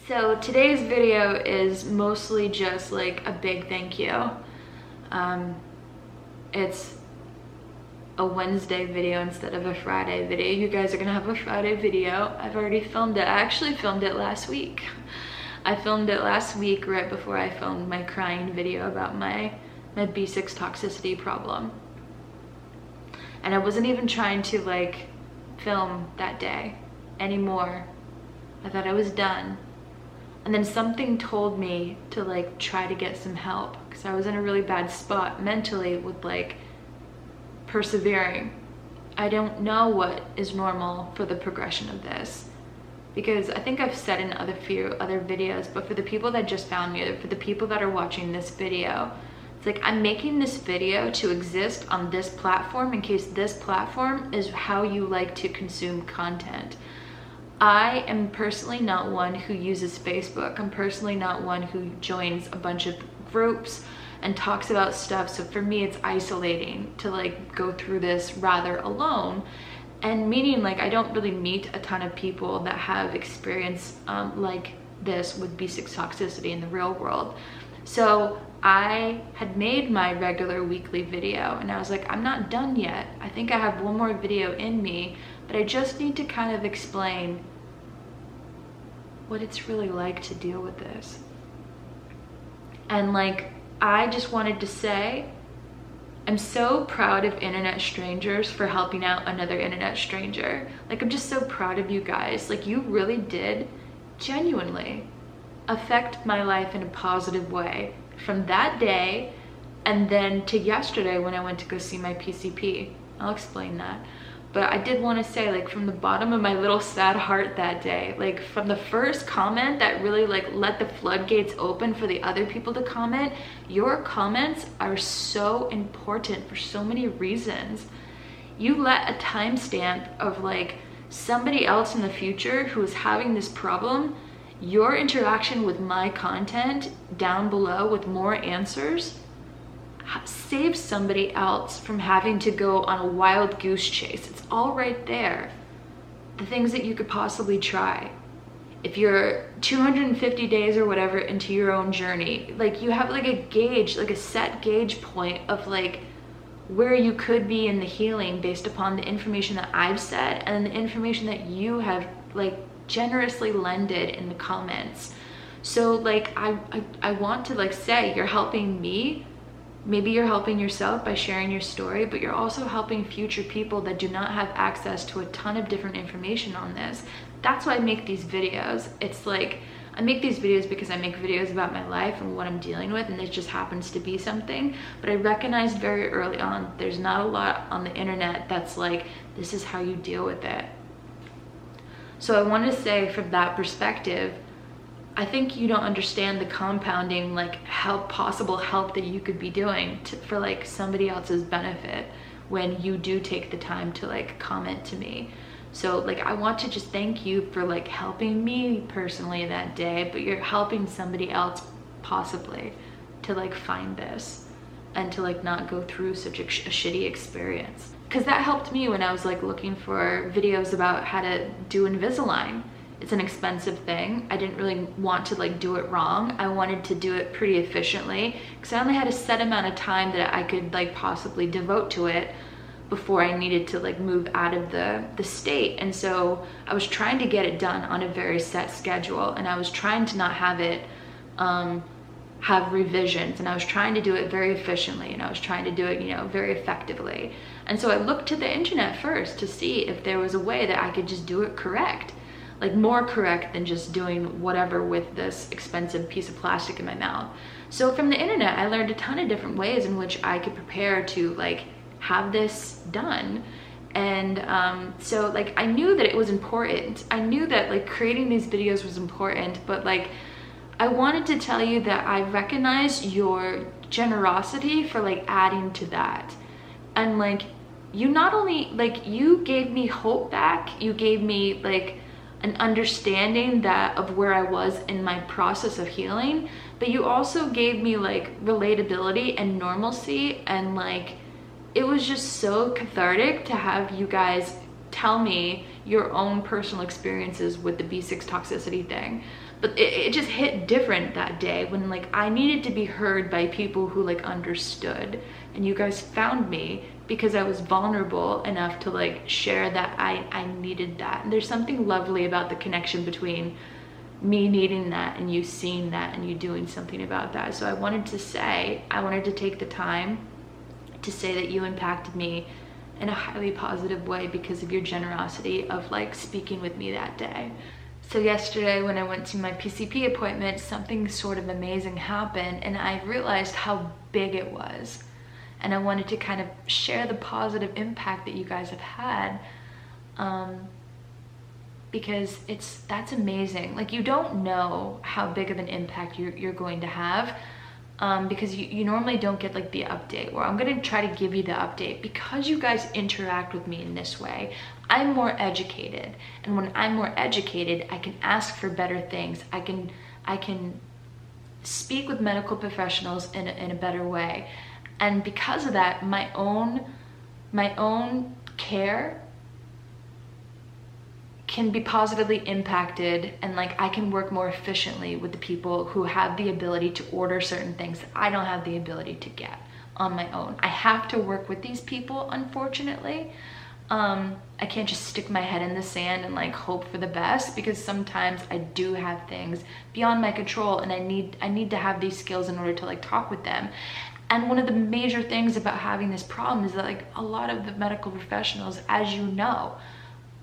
So today's video is mostly just like a big thank you. It's a Wednesday video instead of a Friday video. You guys are gonna have a Friday video. I've already filmed it. I actually filmed it last week. I filmed it last week right before I filmed my crying video about my B6 toxicity problem. And I wasn't even trying to like film that day anymore. I thought I was done. And then something told me to like try to get some help because I was in a really bad spot mentally with like persevering. I don't know what is normal for the progression of this, because I think I've said in other videos, but for the people that just found me, for the people that are watching this video, it's like I'm making this video to exist on this platform in case this platform is how you like to consume content. I am personally not one who uses Facebook. I'm personally not one who joins a bunch of groups and talks about stuff. So for me, it's isolating to like go through this rather alone. And meaning like I don't really meet a ton of people that have experience like this with B6 toxicity in the real world. So I had made my regular weekly video and I was like, I'm not done yet. I think I have one more video in me, but I just need to kind of explain what it's really like to deal with this. And like, I just wanted to say, I'm so proud of internet strangers for helping out another internet stranger. Like, I'm just so proud of you guys. Like, you really did genuinely affect my life in a positive way from that day and then to yesterday when I went to go see my PCP. I'll explain that. But I did want to say, like, from the bottom of my little sad heart that day, like from the first comment that really like let the floodgates open for the other people to comment, your comments are so important for so many reasons. You let a timestamp of like somebody else in the future who is having this problem, your interaction with my content down below with more answers save somebody else from having to go on a wild goose chase. It's all right there. The things that you could possibly try. If you're 250 days or whatever into your own journey, like you have like a gauge, like a set gauge point of like where you could be in the healing based upon the information that I've said and the information that you have like generously lended in the comments. So like I want to like say you're helping me. Maybe you're helping yourself by sharing your story, but you're also helping future people that do not have access to a ton of different information on this. That's why I make these videos. It's like, I make these videos because I make videos about my life and what I'm dealing with, and it just happens to be something. But I recognized very early on, there's not a lot on the internet that's like, this is how you deal with it. So I want to say from that perspective, I think you don't understand the compounding like possible help that you could be doing for like somebody else's benefit when you do take the time to like comment to me. So like I want to just thank you for like helping me personally that day, but you're helping somebody else possibly to like find this and to like not go through such a shitty experience. Because that helped me when I was like looking for videos about how to do Invisalign. It's an expensive thing. I didn't really want to like do it wrong. I wanted to do it pretty efficiently because I only had a set amount of time that I could like possibly devote to it before I needed to like move out of the state. And so I was trying to get it done on a very set schedule, and I was trying to not have it have revisions, and I was trying to do it very efficiently, and I was trying to do it, you know, very effectively. And so I looked to the internet first to see if there was a way that I could just do it correct. Like more correct than just doing whatever with this expensive piece of plastic in my mouth. So from the internet, I learned a ton of different ways in which I could prepare to like have this done. And so like I knew that it was important. I knew that like creating these videos was important, but like I wanted to tell you that I recognize your generosity for like adding to that. And like you not only like you gave me hope back, you gave me like an understanding that of where I was in my process of healing, but you also gave me like relatability and normalcy, and like it was just so cathartic to have you guys tell me your own personal experiences with the B6 toxicity thing. but it just hit different that day when like I needed to be heard by people who like understood, and you guys found me because I was vulnerable enough to like share that I needed that. And there's something lovely about the connection between me needing that and you seeing that and you doing something about that. So I wanted to take the time to say that you impacted me in a highly positive way because of your generosity of like speaking with me that day. So yesterday when I went to my PCP appointment, something sort of amazing happened, and I realized how big it was. And I wanted to kind of share the positive impact that you guys have had, because that's amazing. Like, you don't know how big of an impact you're going to have, because you normally don't get like the update. Or I'm gonna try to give you the update because you guys interact with me in this way. I'm more educated, and when I'm more educated, I can ask for better things. I can speak with medical professionals in a better way, and because of that, my own care can be positively impacted, and like I can work more efficiently with the people who have the ability to order certain things that I don't have the ability to get on my own. I have to work with these people, unfortunately. I can't just stick my head in the sand and like hope for the best, because sometimes I do have things beyond my control, and I need to have these skills in order to like talk with them. And one of the major things about having this problem is that like a lot of the medical professionals, as you know,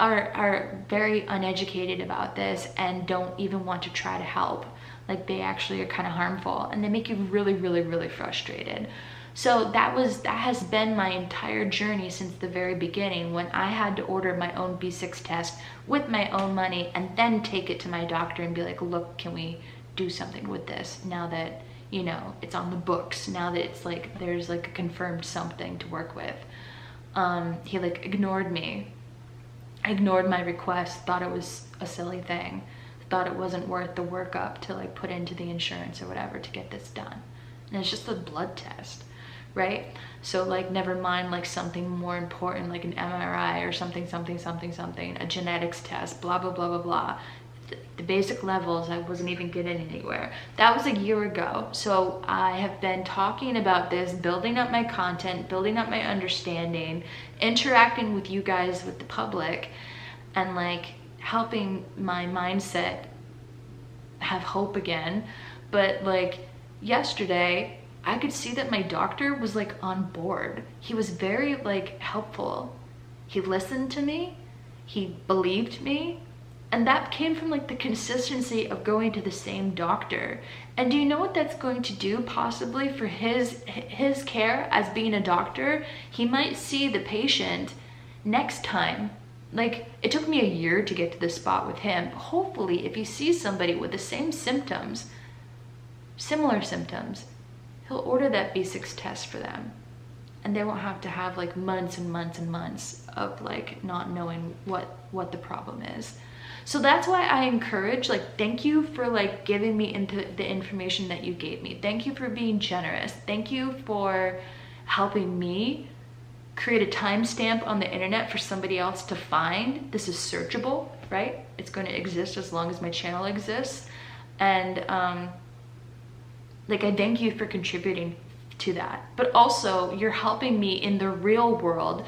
are very uneducated about this and don't even want to try to help. Like, they actually are kind of harmful, and they make you really, really, really frustrated. So that has been my entire journey since the very beginning, when I had to order my own B6 test with my own money and then take it to my doctor and be like, look, can we do something with this now that, you know, it's on the books, now that it's like there's like a confirmed something to work with. He like ignored me. I ignored my request, thought it was a silly thing, thought it wasn't worth the workup to like put into the insurance or whatever to get this done. And it's just a blood test, right? So like, never mind like something more important like an MRI or something, a genetics test, blah, blah, blah, blah, blah. The basic levels, I wasn't even getting anywhere. That was a year ago. So I have been talking about this, building up my content, building up my understanding, interacting with you guys, with the public, and like helping my mindset have hope again. But like yesterday, I could see that my doctor was like on board. He was very like helpful. He listened to me, he believed me. And that came from like the consistency of going to the same doctor. And do you know what that's going to do possibly for his care as being a doctor? He might see the patient next time. Like, it took me a year to get to this spot with him. Hopefully, if he sees somebody with the same symptoms, similar symptoms, he'll order that B6 test for them. And they won't have to have like months and months and months of like not knowing what the problem is. So that's why I encourage, like, thank you for like giving me into the information that you gave me. Thank you for being generous. Thank you for helping me create a timestamp on the internet for somebody else to find. This is searchable, right? It's going to exist as long as my channel exists. And like, I thank you for contributing to that. But also, you're helping me in the real world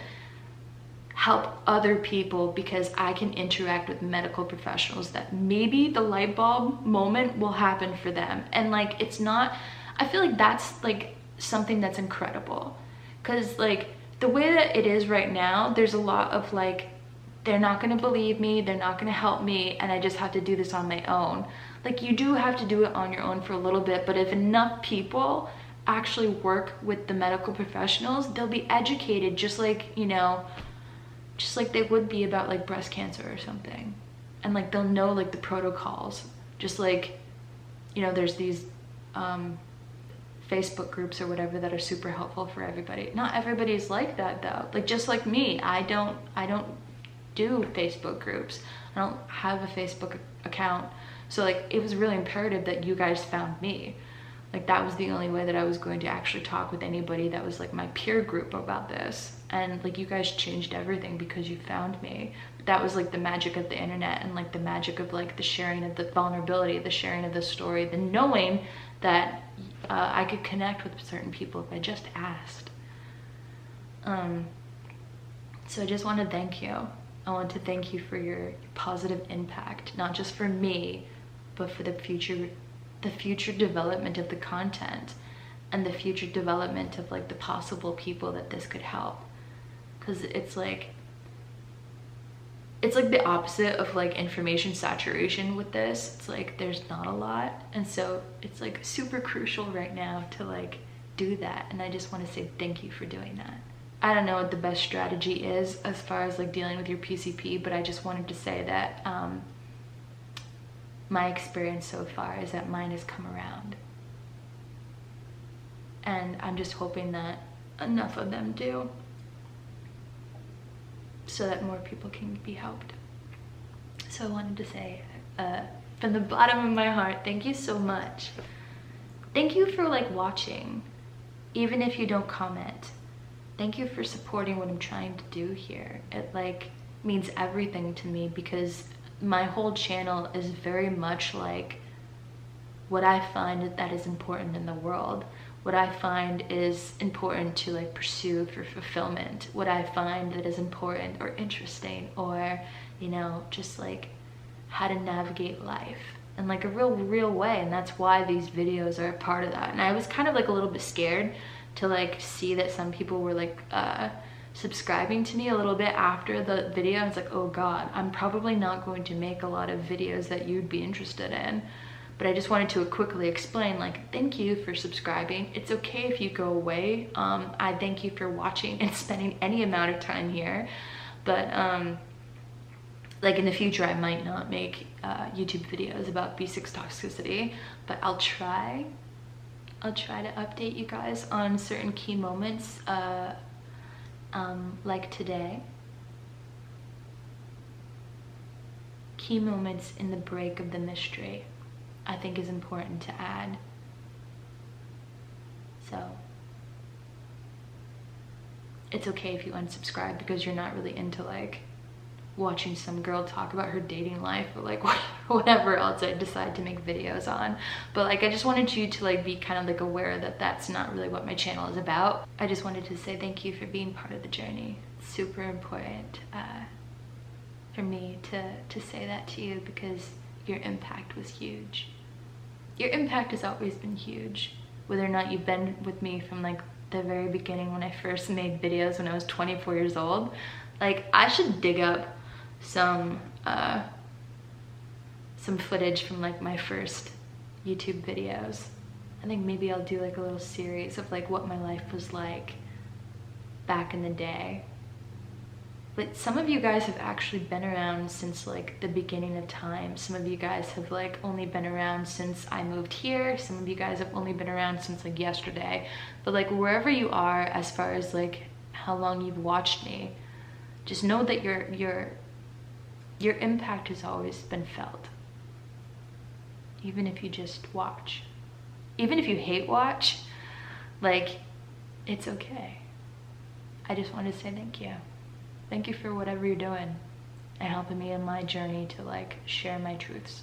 help other people, because I can interact with medical professionals that maybe the light bulb moment will happen for them. And like, it's not, I feel like that's like something that's incredible, because like the way that it is right now, there's a lot of like, they're not going to believe me, they're not going to help me, and I just have to do this on my own. Like, you do have to do it on your own for a little bit, but if enough people actually work with the medical professionals, they'll be educated just like, you know, just like they would be about like breast cancer or something. And like, they'll know like the protocols. Just like, you know, there's these Facebook groups or whatever that are super helpful for everybody. Not everybody's like that though. Like, just like me, I don't do Facebook groups. I don't have a Facebook account. So like, it was really imperative that you guys found me. Like, that was the only way that I was going to actually talk with anybody that was like my peer group about this. And like, you guys changed everything because you found me. that was like the magic of the internet, and like the magic of like the sharing of the vulnerability, the sharing of the story, the knowing that I could connect with certain people if I just asked. So I just want to thank you. I want to thank you for your positive impact, not just for me, but for the future development of the content, and the future development of like the possible people that this could help. Because it's like the opposite of like information saturation with this. It's like there's not a lot, and so it's like super crucial right now to like do that. And I just want to say thank you for doing that. I don't know what the best strategy is as far as like dealing with your PCP, but I just wanted to say that my experience so far is that mine has come around, and I'm just hoping that enough of them do, so that more people can be helped. So I wanted to say, from the bottom of my heart, thank you so much. Thank you for like watching, even if you don't comment. Thank you for supporting what I'm trying to do here. It like means everything to me, because my whole channel is very much like what I find that is important in the world. What I find is important to like pursue for fulfillment. What I find that is important or interesting, or, you know, just like how to navigate life in like a real way. And that's why these videos are a part of that. And I was kind of like a little bit scared to like see that some people were like subscribing to me a little bit after the video. It's like, oh God, I'm probably not going to make a lot of videos that you'd be interested in. But I just wanted to quickly explain, like, thank you for subscribing. It's okay if you go away. I thank you for watching and spending any amount of time here. But like in the future, I might not make YouTube videos about B6 toxicity, but I'll try to update you guys on certain key moments, like today. Key moments in the break of the mystery, I think, is important to add. So it's okay if you unsubscribe because you're not really into like watching some girl talk about her dating life, or like whatever else I decide to make videos on. But like, I just wanted you to like be kind of like aware that that's not really what my channel is about. I just wanted to say thank you for being part of the journey. It's super important for me to say that to you, because your impact was huge. Your impact has always been huge, whether or not you've been with me from like the very beginning when I first made videos when I was 24 years old. Like, I should dig up some footage from like my first YouTube videos. I think maybe I'll do like a little series of like what my life was like back in the day. But some of you guys have actually been around since like the beginning of time. Some of you guys have like only been around since I moved here. Some of you guys have only been around since like yesterday. But like, wherever you are as far as like how long you've watched me, just know that your impact has always been felt. Even if you just watch. Even if you hate watch, like, it's okay. I just want to say thank you. Thank you for whatever you're doing and helping me in my journey to like share my truths.